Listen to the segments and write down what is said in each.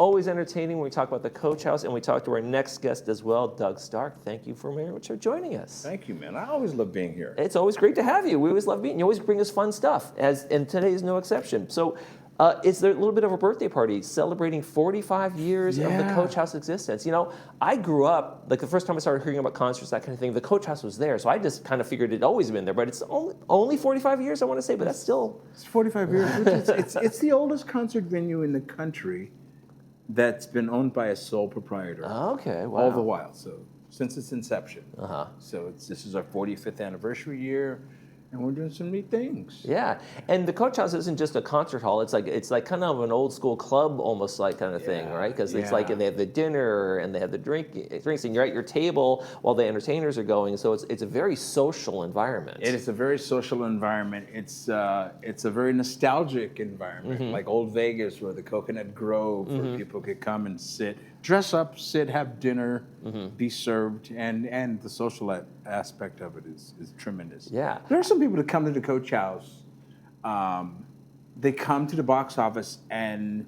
always entertaining when we talk about the Coach House, and we talk to our next guest as well, Doug Stark. Thank you very much for joining us. Thank you, man. I always love being here. It's always great to have you. We always love meeting you. You always bring us fun stuff, and today is no exception. So it's a little bit of a birthday party celebrating 45 years of the Coach House existence. You know, I grew up, like the first time I started hearing about concerts, that kind of thing, the Coach House was there. So I just kind of figured it'd always been there. But it's only 45 years, I want to say, but that's still... It's 45 years. It's the oldest concert venue in the country that's been owned by a sole proprietor. Okay, wow. All the while, so since its inception. So this is our 45th anniversary year. And we're doing some neat things. Yeah, and the Coach House isn't just a concert hall. It's like kind of an old school club, almost like kind of thing, right? Because it's like they have the dinner and they have the drinks, and you're at your table while the entertainers are going. So it's a very social environment. It is a very social environment. It's a very nostalgic environment, like old Vegas, where the Coconut Grove, where people could come and sit, dress up, sit, have dinner, be served, and the social aspect of it is tremendous. Yeah. There are some people that come to the Coach House. They come to the box office and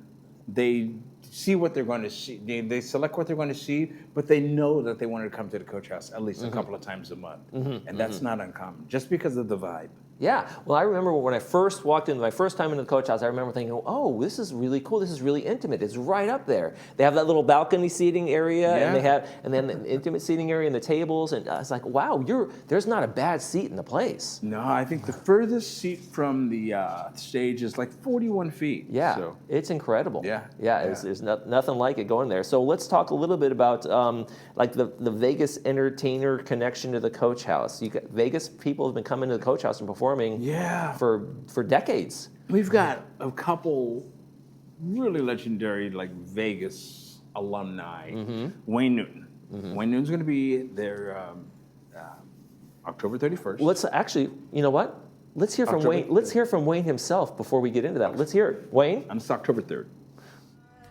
they see what they're going to see. They select what they're going to see, but they know that they want to come to the Coach House at least a couple of times a month. And that's not uncommon, just because of the vibe. Yeah, well, I remember when I first walked in, my first time into the Coach House, I remember thinking, oh, this is really cool. This is really intimate. It's right up there. They have that little balcony seating area, and then the intimate seating area and the tables, and I was like, wow, there's not a bad seat in the place. No, I think the furthest seat from the stage is like 41 feet. Yeah, so. It's incredible. Yeah. There's nothing like it going there. So let's talk a little bit about like the Vegas entertainer connection to the Coach House. Vegas people have been coming to the Coach House and performing for decades. We've got a couple really legendary like Vegas alumni. Wayne Newton. Wayne Newton's going to be there October 31st. Let's actually, you know what? Let's hear from Wayne. Let's hear from Wayne himself before we get into that. Let's hear it. Wayne? And it's October 3rd.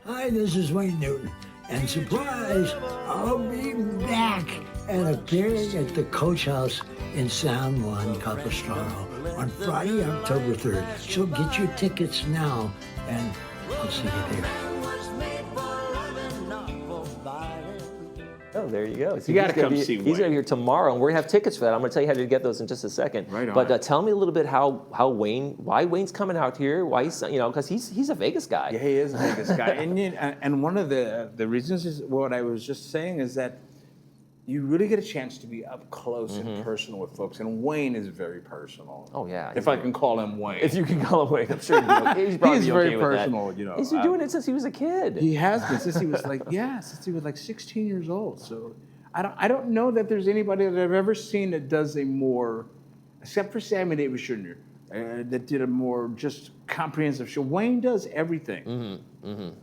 Hi, this is Wayne Newton. And surprise, I'll be back and appearing at the Coach House in San Juan Capistrano on Friday, October 3rd. So get your tickets now, and I'll see you there. Oh, there you go. So you got to come see Wayne. He's going to be here tomorrow, and we're going to have tickets for that. I'm going to tell you how to get those in just a second. Right on. But tell me a little bit why Wayne's coming out here, why he's, because he's a Vegas guy. Yeah, he is a Vegas guy. And one of the reasons is what I was just saying is that you really get a chance to be up close and personal with folks. And Wayne is very personal. Oh, yeah. If I can call him Wayne. If you can call him Wayne, I'm sure he's probably He's okay very with personal, that. you know. He's been doing it since he was a kid. He has been since he was like 16 years old. So I don't know that there's anybody that I've ever seen that does a more, except for Sammy Davis Jr., that did a more just comprehensive show. Wayne does everything.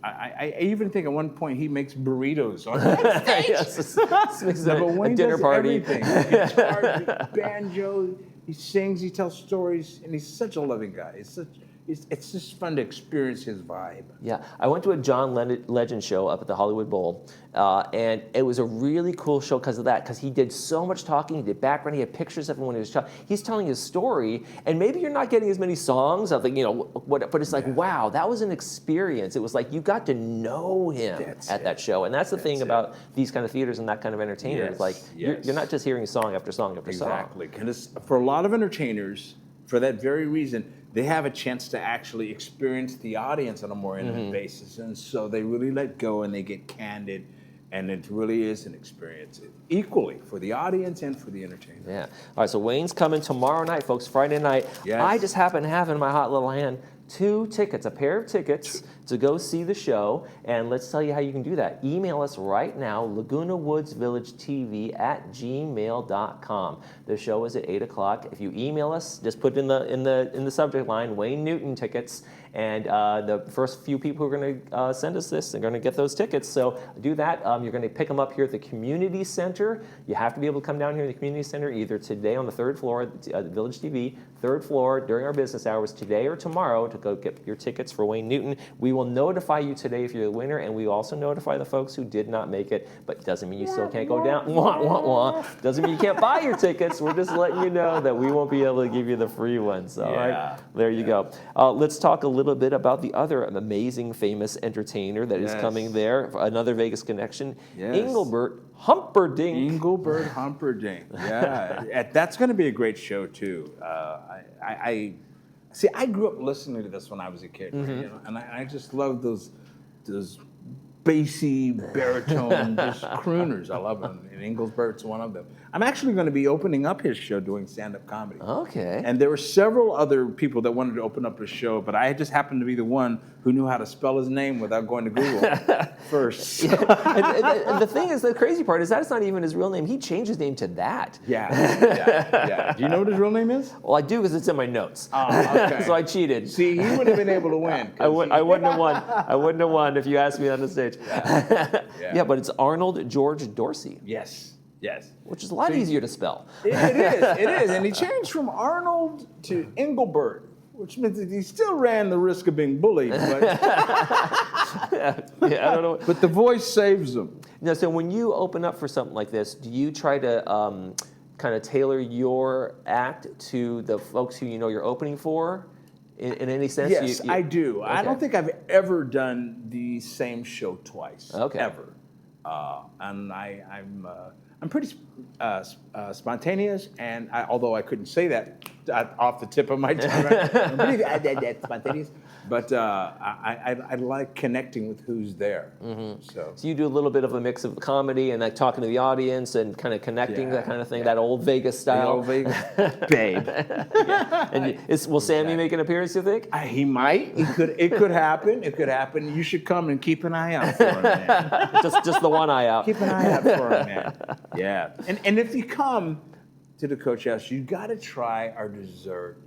I even think at one point he makes burritos on stage. Yes, But Wayne a dinner does party. everything. Guitar, banjo, he sings, he tells stories, and he's such a loving guy. It's just fun to experience his vibe. Yeah, I went to a John Legend show up at the Hollywood Bowl, and it was a really cool show because of that, because he did so much talking, he did background, he had pictures of him when he was talking. He's telling his story, and maybe you're not getting as many songs, but it's like, wow, that was an experience. It was like you got to know him at that show, and that's the thing about these kind of theaters and that kind of entertainers. You're not just hearing song after song after song. Exactly, because for a lot of entertainers, for that very reason, they have a chance to actually experience the audience on a more intimate basis. And so they really let go and they get candid. And it really is an experience equally for the audience and for the entertainer. Yeah. All right, so Wayne's coming tomorrow night, folks, Friday night. Yes. I just happen to have in my hot little hand 2 tickets, a pair of tickets to go see the show. And let's tell you how you can do that. Email us right now, LagunaWoodsVillageTV@gmail.com. The show is at 8 o'clock. If you email us, just put in the subject line, Wayne Newton tickets. And the first few people who are going to send us this are going to get those tickets. So do that. You're going to pick them up here at the Community Center. You have to be able to come down here to the Community Center either today on the 3rd floor at Village TV, 3rd floor during our business hours today or tomorrow to go get your tickets for Wayne Newton. We will notify you today if you're the winner, and we also notify the folks who did not make it, but doesn't mean you still can't go down. Doesn't mean you can't buy your tickets. We're just letting you know that we won't be able to give you the free ones. All right, there you go. Let's talk a little little bit about the other amazing, famous entertainer that is coming there, another Vegas connection, Engelbert Humperdinck. Engelbert Humperdinck, yeah. That's going to be a great show, too. I grew up listening to this when I was a kid, right, you know, and I just love those bassy, baritone, just crooners. I love them, and Engelbert's one of them. I'm actually going to be opening up his show doing stand-up comedy. Okay. And there were several other people that wanted to open up his show, but I just happened to be the one who knew how to spell his name without going to Google first. And the thing is, the crazy part is that it's not even his real name. He changed his name to that. Yeah. Do you know what his real name is? Well, I do because it's in my notes. Okay. So I cheated. See, he would have been able to win. I wouldn't have won. I wouldn't have won if you asked me on the stage. Yeah, but it's Arnold George Dorsey. Yes. Which is a lot easier to spell. It is. And he changed from Arnold to Engelbert, which means that he still ran the risk of being bullied. But I don't know. But the voice saves him. Now, so when you open up for something like this, do you try to kind of tailor your act to the folks who you know you're opening for? In any sense? Yes, I do. Okay. I don't think I've ever done the same show twice. Okay. Ever. And I'm pretty spontaneous, and although I couldn't say that off the tip of my tongue, I'm pretty spontaneous. But I like connecting with who's there. So you do a little bit of a mix of comedy and like talking to the audience and kind of connecting, that kind of thing, that old Vegas style. The old Vegas, babe. And will Sammy make an appearance, you think? He might. It could happen. It could happen. You should come and keep an eye out for him, man. just the one eye out. Keep an eye out for him, man. Yeah. And if you come to the Coach House, you got to try our dessert.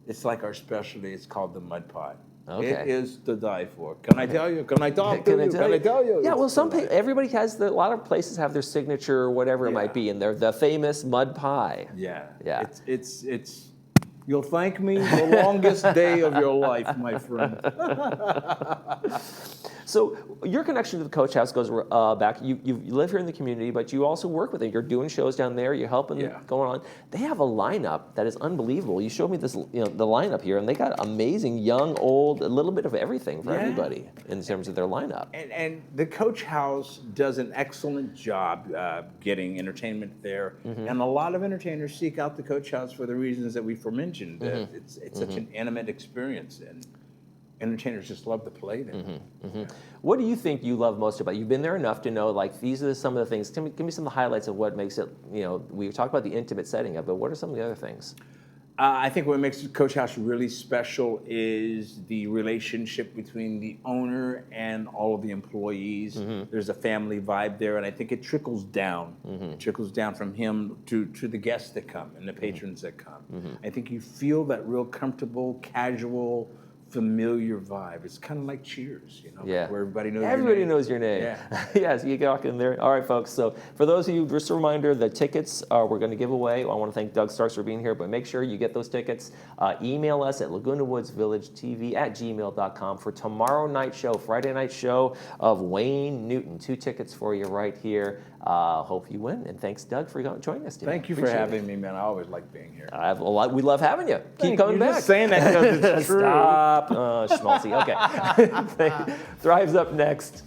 It's like our specialty. It's called the mud pie. Okay. It is to die for. Can I tell you? Can I talk to you? Can I tell you? Yeah, well, everybody has a lot of places have their signature or whatever it might be, and they're the famous mud pie. Yeah. It's you'll thank me the longest day of your life, my friend. So your connection to the Coach House goes back. You live here in the community, but you also work with it. You're doing shows down there. You're helping going on. They have a lineup that is unbelievable. You showed me this, the lineup here, and they got amazing, young, old, a little bit of everything for everybody in terms of their lineup. And the Coach House does an excellent job getting entertainment there, and a lot of entertainers seek out the Coach House for the reasons that we mentioned. It's such an intimate experience, and entertainers just love to play there. What do you think you love most about it? You've been there enough to know, like, these are some of the things. Give me some of the highlights of what makes it, we talked about the intimate setting of it, but what are some of the other things? I think what makes the Coach House really special is the relationship between the owner and all of the employees. There's a family vibe there, and I think it trickles down. It trickles down from him to the guests that come and the patrons that come. I think you feel that real comfortable, casual, familiar vibe. It's kind of like Cheers, where everybody knows your name. Yeah. Yes, you get in there. All right, folks. So for those of you, just a reminder, the tickets we're going to give away. I want to thank Doug Starks for being here, but make sure you get those tickets. Email us at lagunawoodsvillagetv@gmail.com for tomorrow night show, Friday night show of Wayne Newton. 2 tickets for you right here. Hope you win, and thanks, Doug, for joining us today. Thank you for having me, man. I always like being here. We love having you. Keep coming back. You're just saying that because it's true. Stop. Schmaltzy. Okay. Thrive's up next.